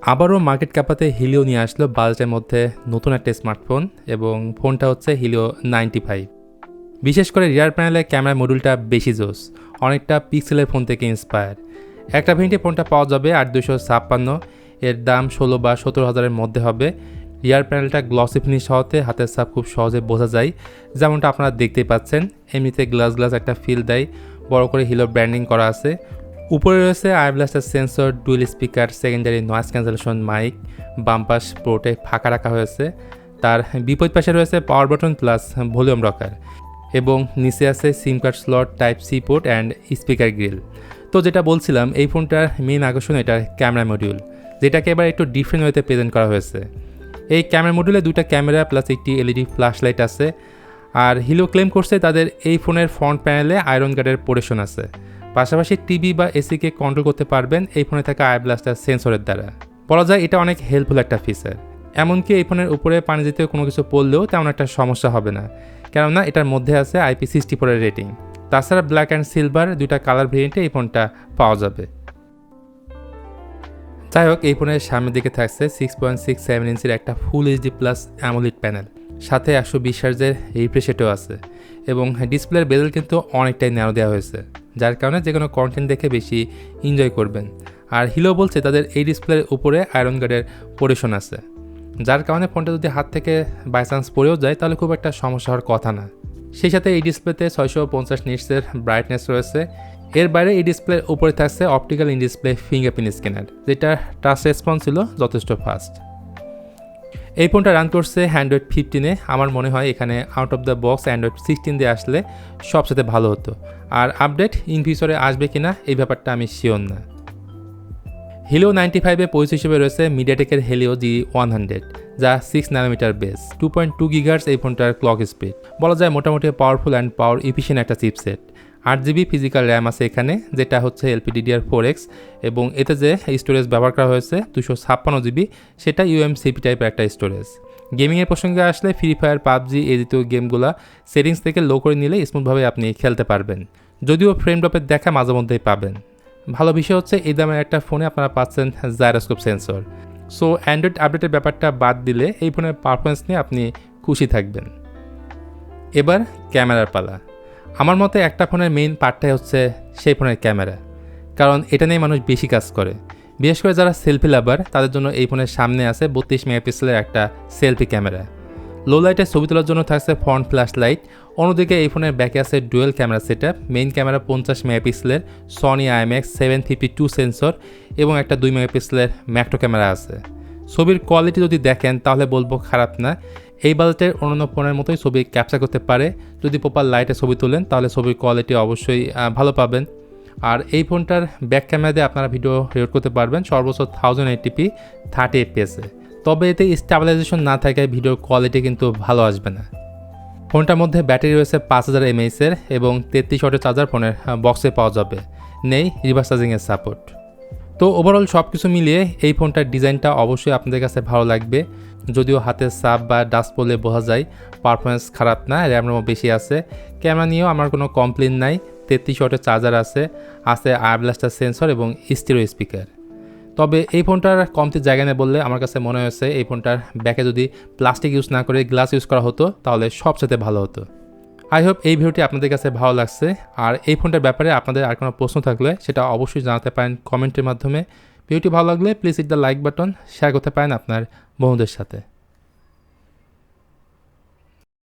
আবারও market কাঁপাতে Helio নিয়ে আসলো বাজেটের মধ্যে নতুন একটা স্মার্টফোন এবং ফোনটা হচ্ছে হিলিও 95। বিশেষ করে রিয়ার প্যানেলের ক্যামেরা মডিউলটা বেশি জোস, অনেকটা পিক্সেলের ফোন থেকে ইন্সপায়ার। একটা ভেরিয়েন্টে ফোনটা পাওয়া যাবে 8256, এর দাম 16 বা 17 হাজারের মধ্যে হবে। রিয়ার প্যানেলটা গ্লসি ফিনিশ হওয়াতে হাতের ছাপ খুব সহজে বোঝা যায়, যেমনটা আপনারা দেখতেই পাচ্ছেন। এমনিতে গ্লাস একটা ফিল দেয়, বড় করে হিলো ব্র্যান্ডিং করা আছে। উপরে রয়েছে IR blaster sensor, dual speaker, secondary noise cancellation mic, বাম পাশ পুরোটাই ফাঁকা রাখা হয়েছে। তার বিপরীত পাশে রয়েছে power button plus volume rocker এবং নিচে আছে SIM card slot, type C port and speaker grille. তো যেটা বলছিলাম, এই ফোনটার মেইন আকর্ষণ এটার ক্যামেরা মডিউল, যেটাকে এবার একটু ডিফারেন্ট ওয়েতে প্রেজেন্ট করা হয়েছে। এই ক্যামেরা মডিউলে দুটা ক্যামেরা প্লাস একটি এলইডি ফ্ল্যাশ লাইট আছে। আর হিলো ক্লেম করছে তাদের এই ফোনের ফ্রন্ট প্যানেলে আয়রন গার্ডের পোর্টেশন আছে। পাশাপাশি টিভি বা এসিকে কন্ট্রোল করতে পারবেন এই ফোনে থাকা আই ব্লাস্টার সেন্সরের দ্বারা। বলা যায় এটা অনেক হেল্পফুল একটা ফিচার। এমনকি এই ফোনের উপরে পানি জাতীয় কোনো কিছু পড়লেও তেমন একটা সমস্যা হবে না, কেননা এটার মধ্যে আছে IP64 এর রেটিং। তাছাড়া ব্ল্যাক অ্যান্ড সিলভার দুইটা কালার ভেরিয়েন্টে এই ফোনটা পাওয়া যাবে। যাই হোক, এই ফোনের সামনের দিকে থাকছে 6.67 ইঞ্চির একটা full HD plus AMOLED panel, সাথে 120 হার্জের রিফ্রেশ রেটও আছে এবং ডিসপ্লের বেজেল কিন্তু অনেকটাই ন্যারো দেওয়া হয়েছে, যার কারণে যে কোনো কন্টেন্ট দেখে বেশি এনজয় করবেন। আর হিলো বলছে তাদের এই ডিসপ্লের উপরে আয়রন গার্ডের পোর্টেশন আছে, যার কারণে ফোনটা যদি হাত থেকে বাই চান্স পড়েও যায় তাহলে খুব একটা সমস্যা হওয়ার কথা না। সেই সাথে এই ডিসপ্লেতে 650 নিটসের ব্রাইটনেস রয়েছে। এর বাইরে এই ডিসপ্লের উপরে থাকছে optical in display fingerprint scanner, যেটা টাচ রেসপন্স ছিল যথেষ্ট ফাস্ট। এই ফোনটা রান করছে অ্যান্ড্রয়েড 15-এ। আমার মনে হয় এখানে out of the box Android 16 দিয়ে আসলে সবসাথে ভালো হতো। আর আপডেট ইন ফিউচারে আসবে কিনা এই ব্যাপারটা আমি শিওর না। হিলিও 95-এ পরিচিত হিসেবে রয়েছে মিডিয়াটেকের হেলিও G100, যা 6 ন্যানোমিটার বেস, 2.2 গিগাহার্টজ এই ফোনটার ক্লক স্পিড। বলা যায় মোটামুটি পাওয়ারফুল অ্যান্ড পাওয়ার এফিশিয়েন্ট একটা চিপসেট। 8GB ফিজিক্যাল র্যাম আছে এখানে, যেটা হচ্ছে LPDDR4X, এবং এতে যে স্টোরেজ ব্যবহার করা হয়েছে 256GB, সেটা UMCP টাইপের একটা স্টোরেজ। গেমিংয়ের প্রসঙ্গে আসলে ফ্রি ফায়ার, পাবজি এই জাতীয় গেমগুলা সেটিংস থেকে লো করে নিলে স্মুথভাবে আপনি খেলতে পারবেন, যদিও ফ্রেম ড্রপের দেখা মাঝে মধ্যেই পাবেন। ভালো বিষয় হচ্ছে এই দামের একটা ফোনে আপনারা পাচ্ছেন জাইরোস্কোপ সেন্সর। সো অ্যান্ড্রয়েড আপডেটের ব্যাপারটা বাদ দিলে এই ফোনের পারফরমেন্স নিয়ে আপনি খুশি থাকবেন। এবার ক্যামেরার পালা। আমার মতে একটা ফোনের মেইন পার্টটাই হচ্ছে সেই ফোনের ক্যামেরা, কারণ এটা নিয়ে মানুষ বেশি কাজ করে। বিশেষ করে যারা সেলফি লাভার তাদের জন্য এই ফোনের সামনে আছে 32 মেগাপিক্সেলের একটা সেলফি ক্যামেরা। লো লাইটে ছবি তোলার জন্য থাকছে ফ্রন্ট ফ্ল্যাশ লাইট। অন্যদিকে এই ফোনের ব্যাকে আছে dual camera setup. Main camera 50 মেগাপিক্সেলের সনি IMX752 সেন্সর এবং একটা 2 মেগাপিক্সেলের ম্যাক্রো ক্যামেরা আছে। ছবির কোয়ালিটি যদি দেখেন তাহলে বলবো খারাপ না। এই বাজেটের অন্যান্য ফোনের মতোই ছবি ক্যাপচার করতে পারে। যদি প্রপার লাইটে ছবি তোলেন তাহলে ছবির কোয়ালিটি অবশ্যই ভালো পাবেন। আর এই ফোনটার ব্যাক ক্যামেরা দিয়ে আপনারা ভিডিও রেকর্ড করতে পারবেন সর্বোচ্চ 1080p 30 fps-এ। তবে এতে স্টেবিলাইজেশন না থাকায় ভিডিওর কোয়ালিটি কিন্তু ভালো আসবে না। ফোনটার মধ্যে ব্যাটারি রয়েছে 5000 mAh-এর এবং 33 ওয়াটের চার্জার ফোনের বক্সে পাওয়া যাবে। নেই রিভার্স চার্জিংয়ের সাপোর্ট। তো ওভারঅল সব কিছু মিলিয়ে এই ফোনটার ডিজাইনটা অবশ্যই আপনাদের কাছে ভালো লাগবে। যদিও হাতের ছাপ বা ডাস্ট পড়লে বোঝা যায়, পারফরমেন্স খারাপ না, র্যামও বেশি আছে। ক্যামেরা নিয়েও আমার কোনো কমপ্লেন নাই। 33 ওয়াটের চার্জার আছে আই ব্লাস্টার সেন্সর এবং স্টিরিও স্পিকার। তবে এই ফোনটার কমতি জায়গা নেই বললে আমার কাছে মনে হয়েছে এই ফোনটার ব্যাকে যদি প্লাস্টিক ইউজ না করে গ্লাস ইউজ করা হতো তাহলে সবচেয়ে ভালো হতো। আই হোপ এই ভিডিওটি আপনাদের কাছে ভালো লাগছে। আর এই ফোনটার ব্যাপারে আপনাদের আর কোনো প্রশ্ন থাকলে সেটা অবশ্যই জানাতে পারেন কমেন্টের মাধ্যমে। ভিডিওটি ভালো লাগলে please hit the like button, share করতে পারেন আপনার বন্ধুদের সাথে।